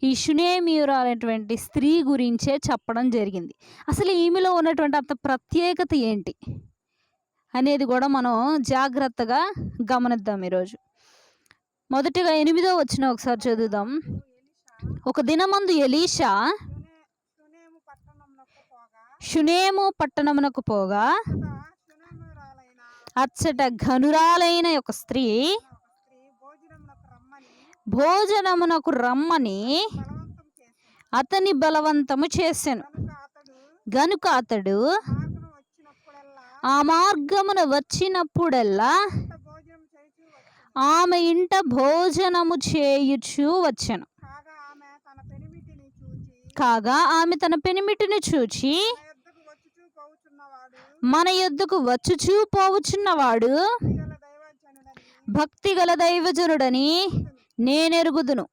ఈ షునేమీయురాలైనటువంటి స్త్రీ గురించే చెప్పడం జరిగింది. అసలు ఈమెలో ఉన్నటువంటి అంత ప్రత్యేకత ఏంటి అనేది కూడా మనం జాగ్రత్తగా గమనిద్దాం ఈరోజు. మొదటిగా 8వ వచనం ఒకసారి చదువుదాం. ఒక దినమందు ఎలీషా షునేము పట్టణమునకు పోగా అచ్చట ఘనురాలైన ఒక స్త్రీ భోజనమునకు రమ్మని అతని బలవంతము చేసెను. గనుక అతడు ఆ మార్గమున వచ్చినప్పుడల్లా ఆమె ఇంట భోజనము చేయుచూ వచ్చెను. కాగా ఆమె తన పెనిమిటిని చూచి, మన యొద్దకు వచ్చుచూ పోవుచున్నవాడు భక్తిగల దైవజనుడని నేనెరుగుదును.